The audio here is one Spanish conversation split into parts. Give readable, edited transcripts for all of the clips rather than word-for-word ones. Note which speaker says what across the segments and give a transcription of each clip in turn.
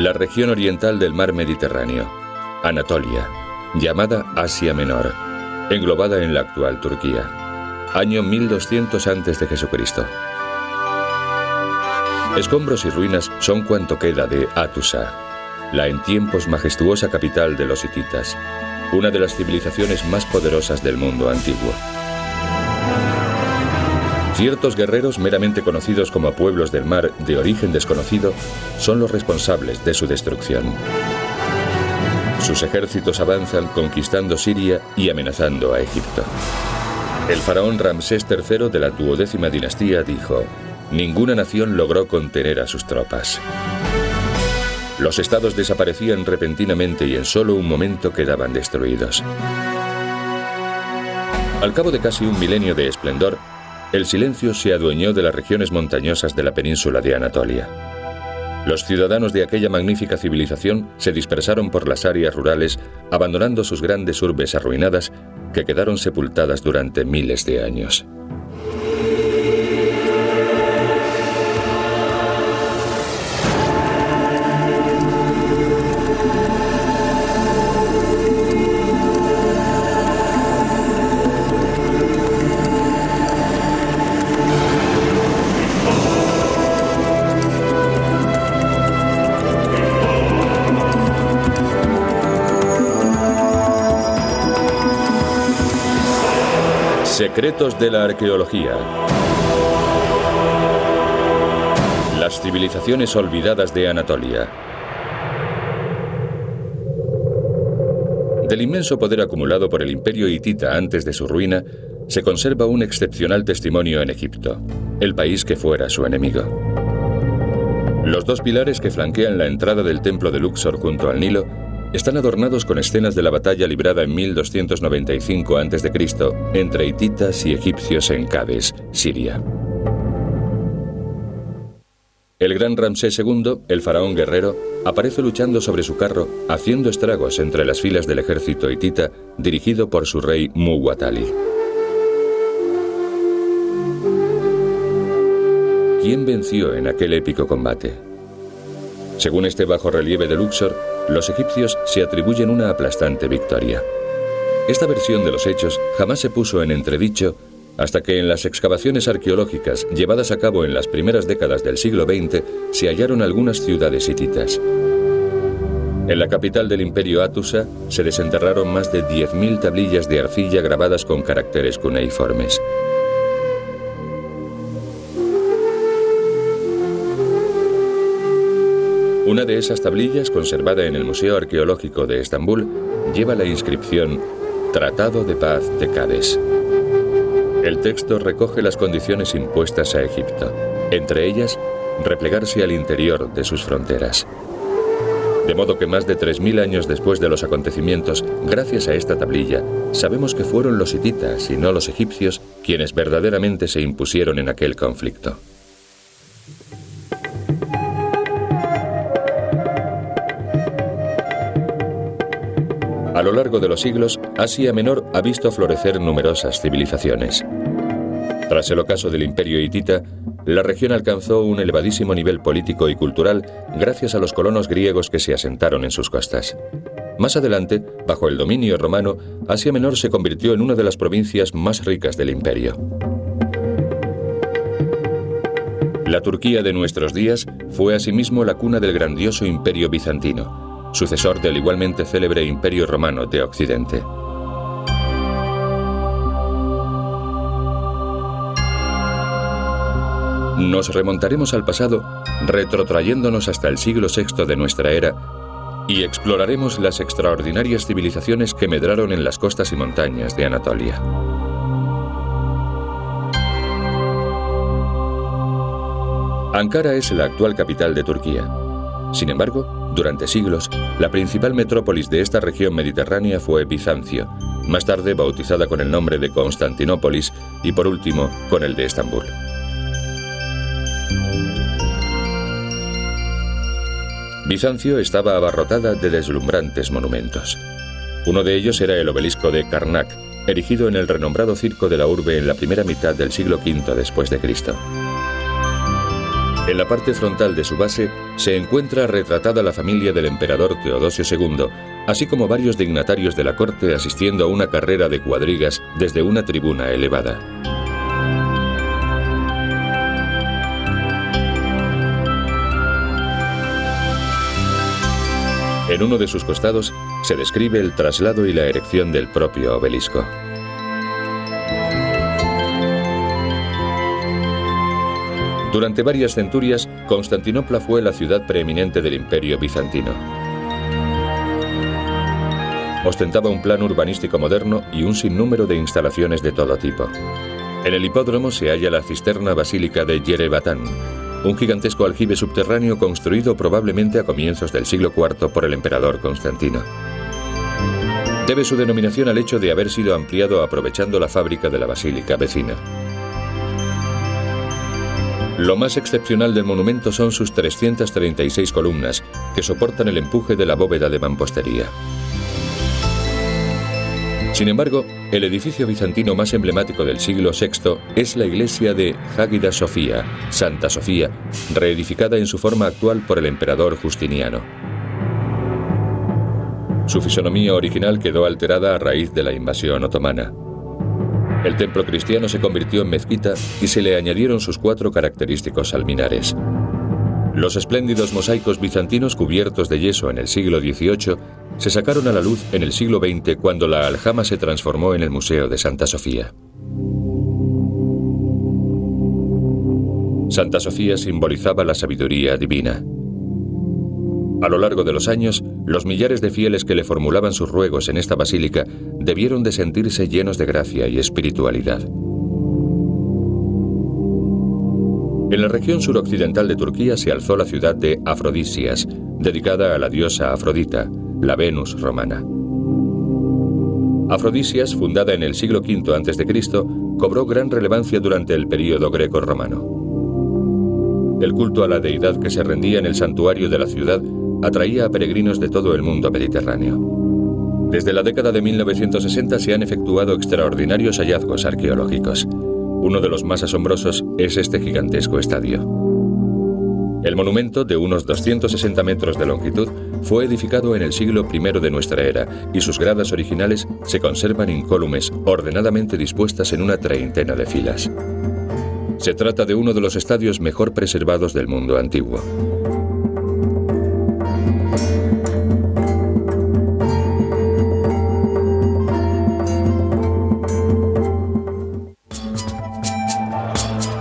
Speaker 1: La región oriental del mar Mediterráneo, Anatolia, llamada Asia Menor, englobada en la actual Turquía. Año 1200 a.C. Escombros y ruinas son cuanto queda de Hattusa, la en tiempos majestuosa capital de los hititas, una de las civilizaciones más poderosas del mundo antiguo. Ciertos guerreros meramente conocidos como pueblos del mar de origen desconocido son los responsables de su destrucción. Sus ejércitos avanzan conquistando Siria y amenazando a Egipto. El faraón Ramsés III de la 12ª dinastía dijo: ninguna nación logró contener a sus tropas. Los estados desaparecían repentinamente y en solo un momento quedaban destruidos. Al cabo de casi un milenio de esplendor, el silencio se adueñó de las regiones montañosas de la península de Anatolia. Los ciudadanos de aquella magnífica civilización se dispersaron por las áreas rurales, abandonando sus grandes urbes arruinadas que quedaron sepultadas durante miles de años. Secretos de la arqueología. Las civilizaciones olvidadas de Anatolia. Del inmenso poder acumulado por el imperio hitita antes de su ruina, se conserva un excepcional testimonio en Egipto, el país que fuera su enemigo. Los dos pilares que flanquean la entrada del templo de Luxor junto al Nilo están adornados con escenas de la batalla librada en 1295 a.C. entre hititas y egipcios en Cades, Siria. El gran Ramsés II, el faraón guerrero, aparece luchando sobre su carro, haciendo estragos entre las filas del ejército hitita dirigido por su rey Muwatalli. ¿Quién venció en aquel épico combate? Según este bajorrelieve de Luxor, los egipcios se atribuyen una aplastante victoria. Esta versión de los hechos jamás se puso en entredicho hasta que en las excavaciones arqueológicas llevadas a cabo en las primeras décadas del siglo XX se hallaron algunas ciudades hititas. En la capital del imperio Hattusa se desenterraron más de 10.000 tablillas de arcilla grabadas con caracteres cuneiformes. Una de esas tablillas, conservada en el Museo Arqueológico de Estambul, lleva la inscripción Tratado de Paz de Cades. El texto recoge las condiciones impuestas a Egipto, entre ellas, replegarse al interior de sus fronteras. De modo que más de 3.000 años después de los acontecimientos, gracias a esta tablilla, sabemos que fueron los hititas y no los egipcios quienes verdaderamente se impusieron en aquel conflicto. A lo largo de los siglos, Asia Menor ha visto florecer numerosas civilizaciones. Tras el ocaso del imperio hitita, la región alcanzó un elevadísimo nivel político y cultural gracias a los colonos griegos que se asentaron en sus costas. Más adelante, bajo el dominio romano, Asia Menor se convirtió en una de las provincias más ricas del imperio. La Turquía de nuestros días fue asimismo la cuna del grandioso imperio bizantino, sucesor del igualmente célebre Imperio Romano de Occidente. Nos remontaremos al pasado, retrotrayéndonos hasta el siglo VI de nuestra era, y exploraremos las extraordinarias civilizaciones que medraron en las costas y montañas de Anatolia. Ankara es la actual capital de Turquía. Sin embargo, durante siglos, la principal metrópolis de esta región mediterránea fue Bizancio, más tarde bautizada con el nombre de Constantinópolis y por último con el de Estambul. Bizancio estaba abarrotada de deslumbrantes monumentos. Uno de ellos era el obelisco de Karnak, erigido en el renombrado circo de la urbe en la primera mitad del siglo V después de Cristo. En la parte frontal de su base se encuentra retratada la familia del emperador Teodosio II, así como varios dignatarios de la corte asistiendo a una carrera de cuadrigas desde una tribuna elevada. En uno de sus costados se describe el traslado y la erección del propio obelisco. Durante varias centurias, Constantinopla fue la ciudad preeminente del Imperio bizantino. Ostentaba un plan urbanístico moderno y un sinnúmero de instalaciones de todo tipo. En el hipódromo se halla la cisterna basílica de Yerebatán, un gigantesco aljibe subterráneo construido probablemente a comienzos del siglo IV por el emperador Constantino. Debe su denominación al hecho de haber sido ampliado aprovechando la fábrica de la basílica vecina. Lo más excepcional del monumento son sus 336 columnas, que soportan el empuje de la bóveda de mampostería. Sin embargo, el edificio bizantino más emblemático del siglo VI es la iglesia de Águida Sofía, Santa Sofía, reedificada en su forma actual por el emperador Justiniano. Su fisonomía original quedó alterada a raíz de la invasión otomana. El templo cristiano se convirtió en mezquita y se le añadieron sus 4 característicos alminares. Los espléndidos mosaicos bizantinos cubiertos de yeso en el siglo XVIII se sacaron a la luz en el siglo XX cuando la aljama se transformó en el Museo de Santa Sofía. Santa Sofía simbolizaba la sabiduría divina. A lo largo de los años, los millares de fieles que le formulaban sus ruegos en esta basílica debieron de sentirse llenos de gracia y espiritualidad. En la región suroccidental de Turquía se alzó la ciudad de Afrodisias, dedicada a la diosa Afrodita, la Venus romana. Afrodisias, fundada en el siglo V a.C., cobró gran relevancia durante el período greco-romano. El culto a la deidad que se rendía en el santuario de la ciudad atraía a peregrinos de todo el mundo mediterráneo. Desde la década de 1960 se han efectuado extraordinarios hallazgos arqueológicos. Uno de los más asombrosos es este gigantesco estadio. El monumento, de unos 260 metros de longitud, fue edificado en el siglo I de nuestra era y sus gradas originales se conservan incólumes, ordenadamente dispuestas en una treintena de filas. Se trata de uno de los estadios mejor preservados del mundo antiguo.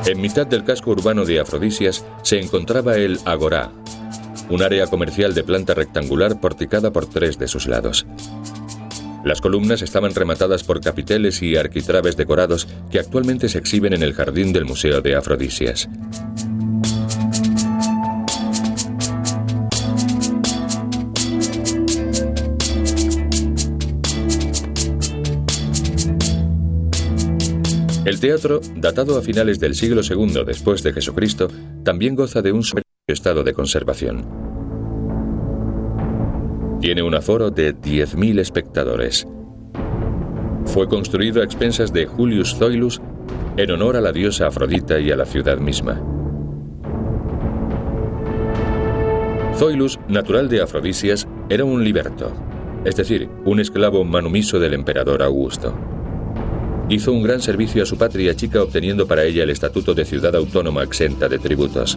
Speaker 1: En mitad del casco urbano de Afrodisias se encontraba el Agorá, un área comercial de planta rectangular porticada por 3 de sus lados. Las columnas estaban rematadas por capiteles y arquitrabes decorados que actualmente se exhiben en el jardín del Museo de Afrodisias. El teatro, datado a finales del siglo II después de Jesucristo, también goza de un soberbio estado de conservación. Tiene un aforo de 10.000 espectadores. Fue construido a expensas de Julius Zoilus en honor a la diosa Afrodita y a la ciudad misma. Zoilus, natural de Afrodisias, era un liberto, es decir, un esclavo manumiso del emperador Augusto. Hizo un gran servicio a su patria chica obteniendo para ella el estatuto de ciudad autónoma exenta de tributos.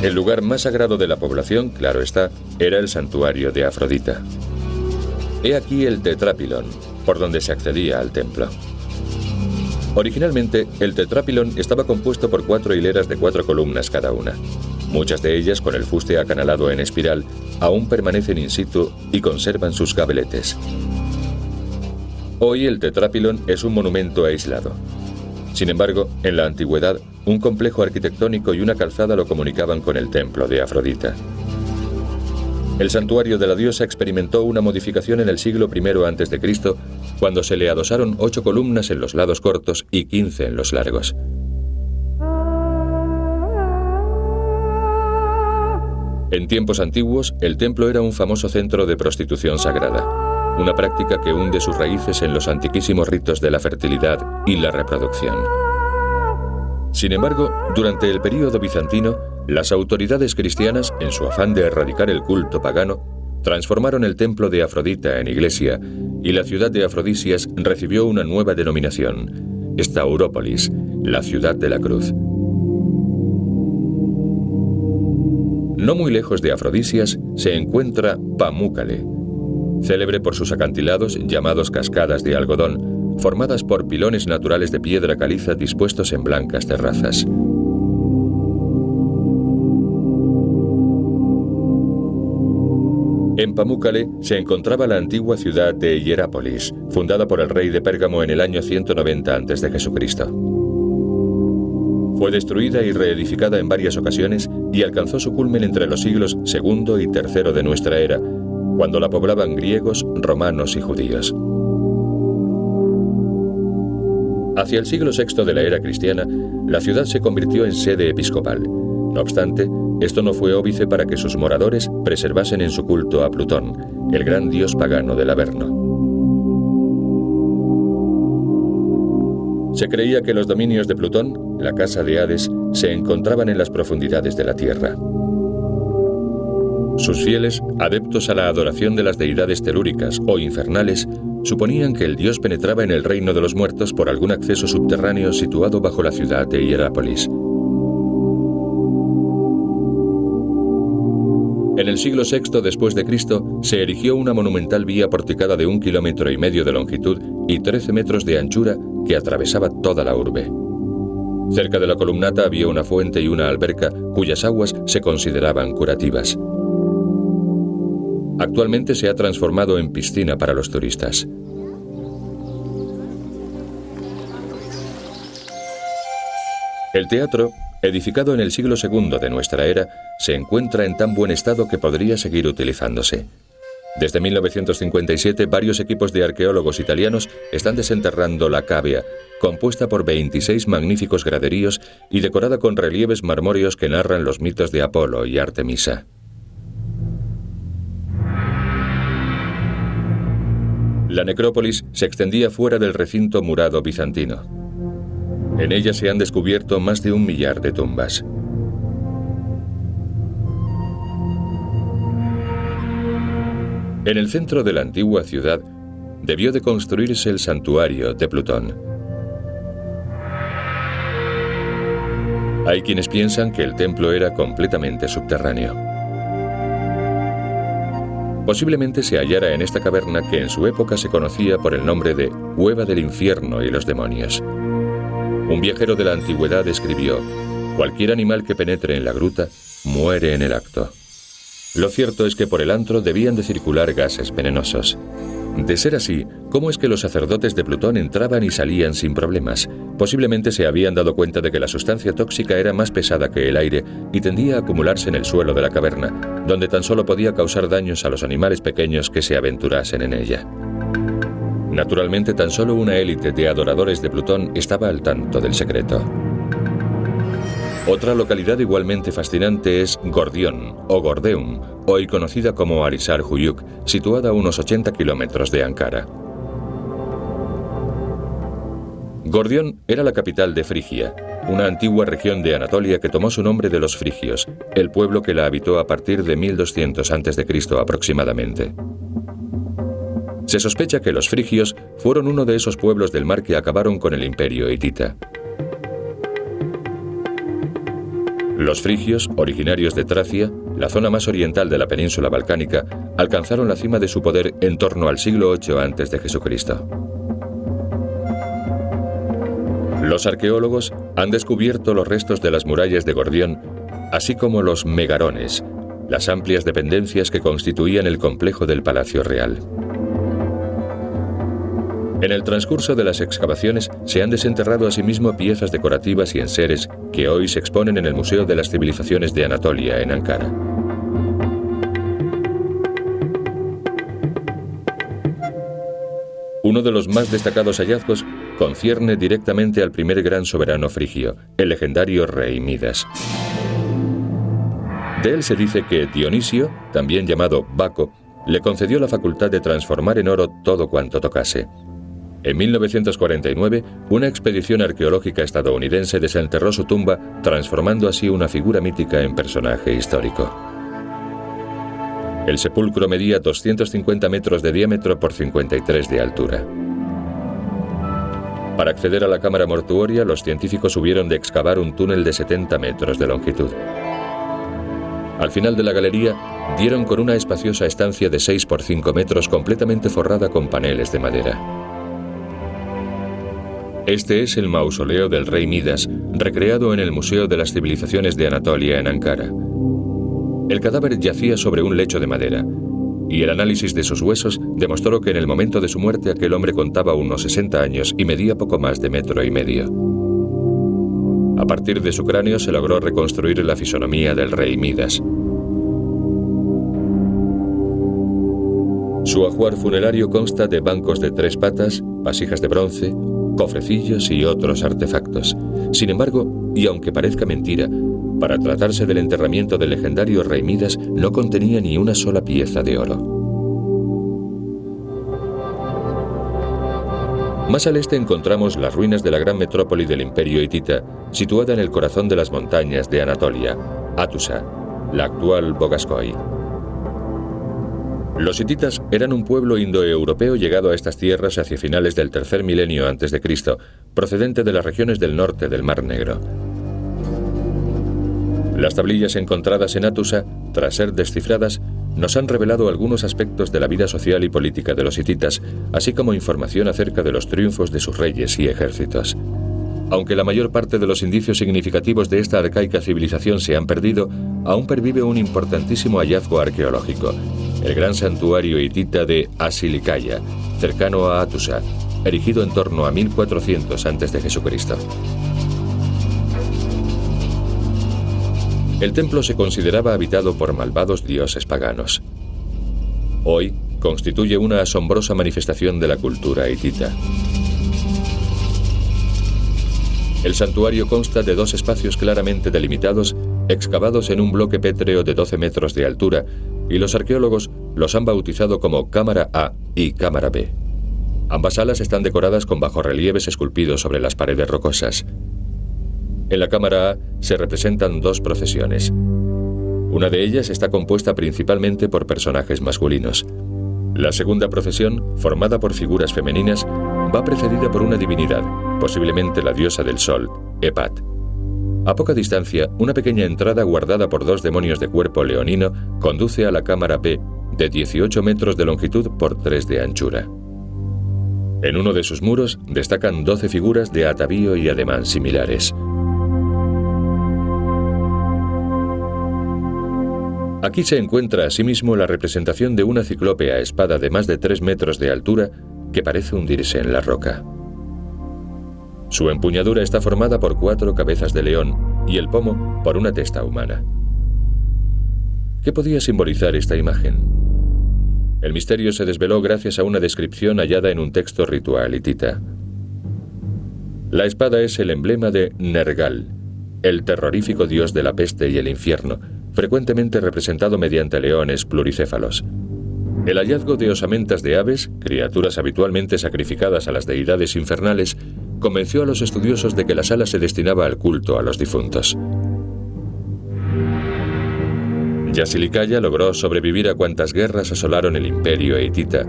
Speaker 1: El lugar más sagrado de la población, claro está, era el santuario de Afrodita. He aquí el tetrápilon, por donde se accedía al templo. Originalmente, el tetrápilon estaba compuesto por 4 hileras de 4 columnas cada una. Muchas de ellas, con el fuste acanalado en espiral, aún permanecen in situ y conservan sus gabeletes. Hoy el tetrápilon es un monumento aislado. Sin embargo, en la antigüedad, un complejo arquitectónico y una calzada lo comunicaban con el templo de Afrodita. El santuario de la diosa experimentó una modificación en el siglo I a.C., cuando se le adosaron 8 columnas en los lados cortos y 15 en los largos. En tiempos antiguos, el templo era un famoso centro de prostitución sagrada. una práctica que hunde sus raíces en los antiquísimos ritos de la fertilidad y la reproducción. Sin embargo, durante el período bizantino, las autoridades cristianas, en su afán de erradicar el culto pagano, transformaron el templo de Afrodita en iglesia, y la ciudad de Afrodisias recibió una nueva denominación, Staurópolis, la ciudad de la cruz. No muy lejos de Afrodisias se encuentra Pamúcale, célebre por sus acantilados llamados cascadas de algodón, formadas por pilones naturales de piedra caliza dispuestos en blancas terrazas. En Pamúcale se encontraba la antigua ciudad de Hierápolis, fundada por el rey de Pérgamo en el año 190 a.C. Fue destruida y reedificada en varias ocasiones y alcanzó su culmen entre los siglos II y III de nuestra era, cuando la poblaban griegos, romanos y judíos. Hacia el siglo VI de la era cristiana, la ciudad se convirtió en sede episcopal. No obstante, esto no fue óbice para que sus moradores preservasen en su culto a Plutón, el gran dios pagano del Averno. Se creía que los dominios de Plutón, la casa de Hades, se encontraban en las profundidades de la tierra. Sus fieles, adeptos a la adoración de las deidades telúricas o infernales, suponían que el dios penetraba en el reino de los muertos por algún acceso subterráneo situado bajo la ciudad de Hierápolis. En el siglo VI después de Cristo se erigió una monumental vía porticada de 1,5 kilómetros de longitud y 13 metros de anchura que atravesaba toda la urbe. Cerca de la columnata había una fuente y una alberca cuyas aguas se consideraban curativas. Actualmente se ha transformado en piscina para los turistas. El teatro, edificado en el siglo II de nuestra era, se encuentra en tan buen estado que podría seguir utilizándose. Desde 1957, varios equipos de arqueólogos italianos están desenterrando la cavea, compuesta por 26 magníficos graderíos y decorada con relieves marmóreos que narran los mitos de Apolo y Artemisa. La necrópolis se extendía fuera del recinto murado bizantino. En ella se han descubierto más de 1 millar de tumbas. En el centro de la antigua ciudad debió de construirse el santuario de Plutón. Hay quienes piensan que el templo era completamente subterráneo. Posiblemente se hallara en esta caverna que en su época se conocía por el nombre de Cueva del Infierno y los Demonios. Un viajero de la antigüedad escribió: «Cualquier animal que penetre en la gruta muere en el acto». Lo cierto es que por el antro debían de circular gases venenosos. De ser así, ¿cómo es que los sacerdotes de Plutón entraban y salían sin problemas? Posiblemente se habían dado cuenta de que la sustancia tóxica era más pesada que el aire y tendía a acumularse en el suelo de la caverna, donde tan solo podía causar daños a los animales pequeños que se aventurasen en ella. Naturalmente, tan solo una élite de adoradores de Plutón estaba al tanto del secreto. Otra localidad igualmente fascinante es Gordión, o Gordeum, hoy conocida como Arisar-Huyuk, situada a unos 80 kilómetros de Ankara. Gordión era la capital de Frigia, una antigua región de Anatolia que tomó su nombre de los frigios, el pueblo que la habitó a partir de 1200 a.C. aproximadamente. Se sospecha que los frigios fueron uno de esos pueblos del mar que acabaron con el imperio hitita. Los frigios, originarios de Tracia, la zona más oriental de la península balcánica, alcanzaron la cima de su poder en torno al siglo VIII a.C. Los arqueólogos han descubierto los restos de las murallas de Gordión, así como los megarones, las amplias dependencias que constituían el complejo del Palacio Real. En el transcurso de las excavaciones se han desenterrado asimismo piezas decorativas y enseres que hoy se exponen en el Museo de las Civilizaciones de Anatolia, en Ankara. Uno de los más destacados hallazgos concierne directamente al primer gran soberano frigio, el legendario rey Midas. De él se dice que Dionisio, también llamado Baco, le concedió la facultad de transformar en oro todo cuanto tocase. En 1949, una expedición arqueológica estadounidense desenterró su tumba, transformando así una figura mítica en personaje histórico. El sepulcro medía 250 metros de diámetro por 53 de altura. Para acceder a la cámara mortuoria, los científicos hubieron de excavar un túnel de 70 metros de longitud. Al final de la galería, dieron con una espaciosa estancia de 6 por 5 metros completamente forrada con paneles de madera. Este es el mausoleo del rey Midas, recreado en el Museo de las Civilizaciones de Anatolia en Ankara. El cadáver yacía sobre un lecho de madera, y el análisis de sus huesos demostró que en el momento de su muerte aquel hombre contaba unos 60 años y medía poco más de 1,5 metros. A partir de su cráneo se logró reconstruir la fisonomía del rey Midas. Su ajuar funerario consta de bancos de 3 patas, vasijas de bronce, cofrecillos y otros artefactos. Sin embargo, y aunque parezca mentira, para tratarse del enterramiento del legendario rey Midas, no contenía ni una sola pieza de oro. Más al este encontramos las ruinas de la gran metrópoli del imperio hitita, situada en el corazón de las montañas de Anatolia, Hattusa, la actual Bogaskoy. Los hititas eran un pueblo indoeuropeo llegado a estas tierras hacia finales del tercer milenio a.C., procedente de las regiones del norte del Mar Negro. Las tablillas encontradas en Hattusa, tras ser descifradas, nos han revelado algunos aspectos de la vida social y política de los hititas, así como información acerca de los triunfos de sus reyes y ejércitos. Aunque la mayor parte de los indicios significativos de esta arcaica civilización se han perdido, aún pervive un importantísimo hallazgo arqueológico: el gran santuario hitita de Asilikaya, cercano a Hattusa, erigido en torno a 1400 a.C. El templo se consideraba habitado por malvados dioses paganos. Hoy constituye una asombrosa manifestación de la cultura hitita. El santuario consta de 2 espacios claramente delimitados, excavados en un bloque pétreo de 12 metros de altura, y los arqueólogos los han bautizado como Cámara A y Cámara B. Ambas salas están decoradas con bajorrelieves esculpidos sobre las paredes rocosas. En la Cámara A se representan 2 procesiones. Una de ellas está compuesta principalmente por personajes masculinos. La segunda procesión, formada por figuras femeninas, va precedida por una divinidad, posiblemente la diosa del sol, Hepat. A poca distancia, una pequeña entrada guardada por 2 demonios de cuerpo leonino conduce a la Cámara B, de 18 metros de longitud por 3 de anchura. En uno de sus muros destacan 12 figuras de atavío y ademán similares. Aquí se encuentra asimismo la representación de una ciclópea espada de más de 3 metros de altura que parece hundirse en la roca. Su empuñadura está formada por 4 cabezas de león y el pomo por una testa humana. ¿Qué podía simbolizar esta imagen? El misterio se desveló gracias a una descripción hallada en un texto ritual hitita. La espada es el emblema de Nergal, el terrorífico dios de la peste y el infierno, frecuentemente representado mediante leones pluricéfalos. El hallazgo de osamentas de aves, criaturas habitualmente sacrificadas a las deidades infernales, convenció a los estudiosos de que la sala se destinaba al culto a los difuntos. Yasilikaya logró sobrevivir a cuantas guerras asolaron el imperio hitita,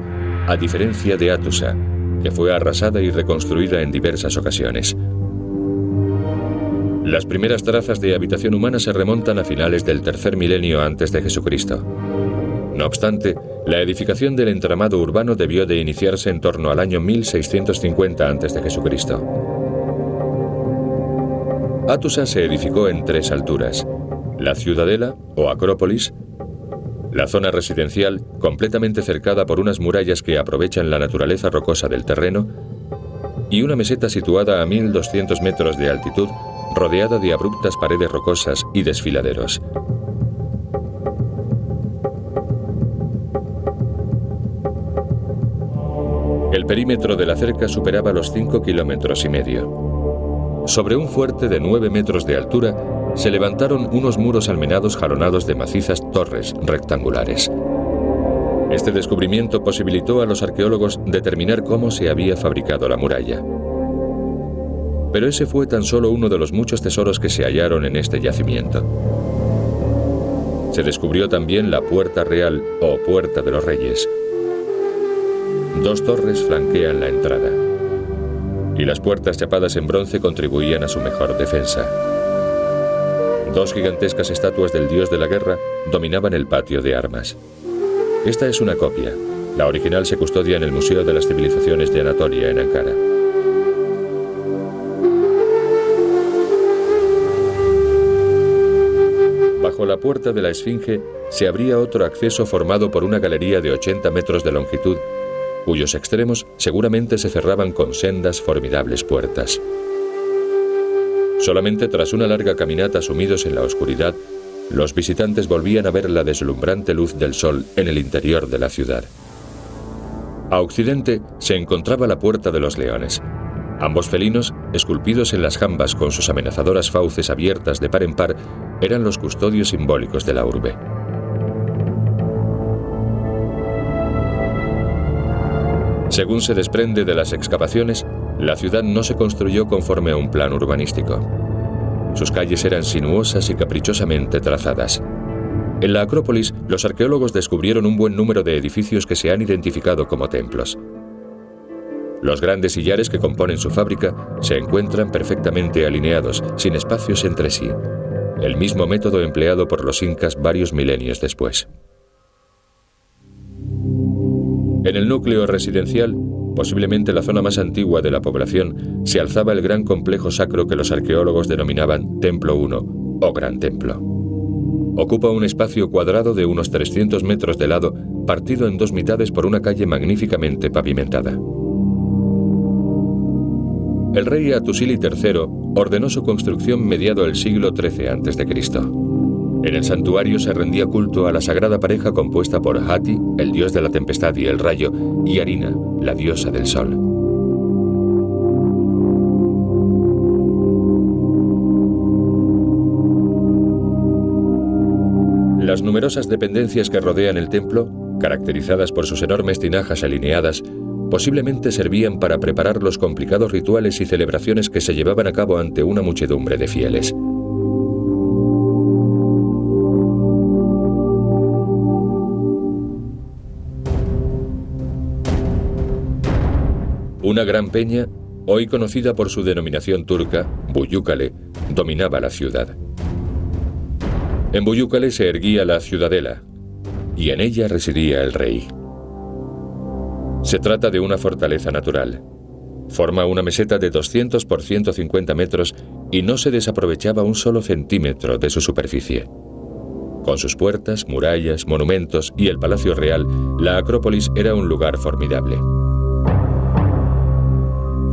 Speaker 1: a diferencia de Hattusa, que fue arrasada y reconstruida en diversas ocasiones. Las primeras trazas de habitación humana se remontan a finales del tercer milenio antes de Jesucristo. No obstante, la edificación del entramado urbano debió de iniciarse en torno al año 1650 a.C. Hattusa se edificó en 3 alturas: la ciudadela o acrópolis, la zona residencial, completamente cercada por unas murallas que aprovechan la naturaleza rocosa del terreno, y una meseta situada a 1200 metros de altitud, rodeada de abruptas paredes rocosas y desfiladeros. El perímetro de la cerca superaba los 5,5 kilómetros. Sobre un fuerte de 9 metros de altura se levantaron unos muros almenados jalonados de macizas torres rectangulares. Este descubrimiento posibilitó a los arqueólogos determinar cómo se había fabricado la muralla. Pero ese fue tan solo uno de los muchos tesoros que se hallaron en este yacimiento. Se descubrió también la Puerta Real o Puerta de los Reyes. 2 torres flanquean la entrada, y las puertas chapadas en bronce contribuían a su mejor defensa. 2 gigantescas estatuas del dios de la guerra dominaban el patio de armas. Esta es una copia. La original se custodia en el Museo de las Civilizaciones de Anatolia, en Ankara. Bajo la puerta de la Esfinge se abría otro acceso formado por una galería de 80 metros de longitud, cuyos extremos seguramente se cerraban con sendas formidables puertas. Solamente tras una larga caminata sumidos en la oscuridad, los visitantes volvían a ver la deslumbrante luz del sol en el interior de la ciudad. A occidente se encontraba la Puerta de los Leones. Ambos felinos, esculpidos en las jambas con sus amenazadoras fauces abiertas de par en par, eran los custodios simbólicos de la urbe. Según se desprende de las excavaciones, la ciudad no se construyó conforme a un plan urbanístico. Sus calles eran sinuosas y caprichosamente trazadas. En la Acrópolis, los arqueólogos descubrieron un buen número de edificios que se han identificado como templos. Los grandes sillares que componen su fábrica se encuentran perfectamente alineados, sin espacios entre sí, el mismo método empleado por los incas varios milenios después. En el núcleo residencial, posiblemente la zona más antigua de la población, se alzaba el gran complejo sacro que los arqueólogos denominaban Templo I o Gran Templo. Ocupa un espacio cuadrado de unos 300 metros de lado, partido en 2 mitades por una calle magníficamente pavimentada. El rey Hattusili III ordenó su construcción mediado el siglo XIII a.C. En el santuario se rendía culto a la sagrada pareja compuesta por Hati, el dios de la tempestad y el rayo, y Harina, la diosa del sol. Las numerosas dependencias que rodean el templo, caracterizadas por sus enormes tinajas alineadas, posiblemente servían para preparar los complicados rituales y celebraciones que se llevaban a cabo ante una muchedumbre de fieles. Una gran peña, hoy conocida por su denominación turca, Buyukale, dominaba la ciudad. En Buyukale se erguía la ciudadela, y en ella residía el rey. Se trata de una fortaleza natural. Forma una meseta de 200 por 150 metros y no se desaprovechaba un solo centímetro de su superficie. Con sus puertas, murallas, monumentos y el Palacio Real, la Acrópolis era un lugar formidable.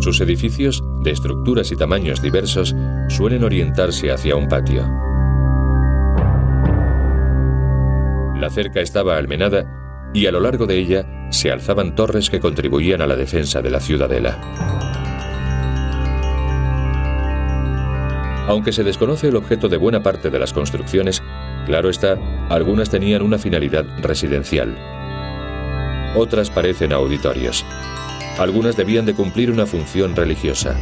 Speaker 1: Sus edificios, de estructuras y tamaños diversos, suelen orientarse hacia un patio. La cerca estaba almenada y a lo largo de ella se alzaban torres que contribuían a la defensa de la ciudadela. Aunque se desconoce el objeto de buena parte de las construcciones, claro está, algunas tenían una finalidad residencial. Otras parecen auditorios. Algunas debían de cumplir una función religiosa.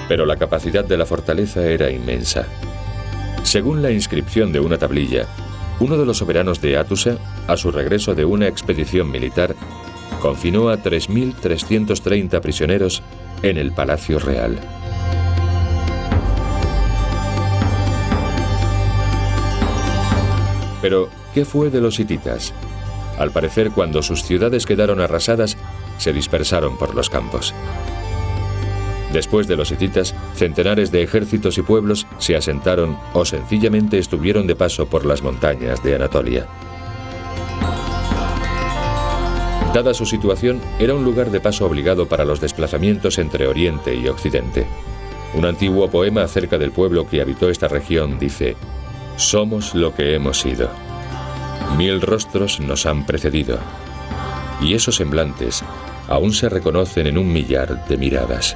Speaker 1: Pero la capacidad de la fortaleza era inmensa. Según la inscripción de una tablilla, uno de los soberanos de Hattusa, a su regreso de una expedición militar, confinó a 3.330 prisioneros en el Palacio Real. Pero, ¿qué fue de los hititas? Al parecer, cuando sus ciudades quedaron arrasadas, se dispersaron por los campos. Después de los hititas, centenares de ejércitos y pueblos se asentaron o sencillamente estuvieron de paso por las montañas de Anatolia. Dada su situación, era un lugar de paso obligado para los desplazamientos entre Oriente y Occidente. Un antiguo poema acerca del pueblo que habitó esta región dice: «Somos lo que hemos sido. 1000 rostros nos han precedido, y esos semblantes aún se reconocen en 1 millar de miradas».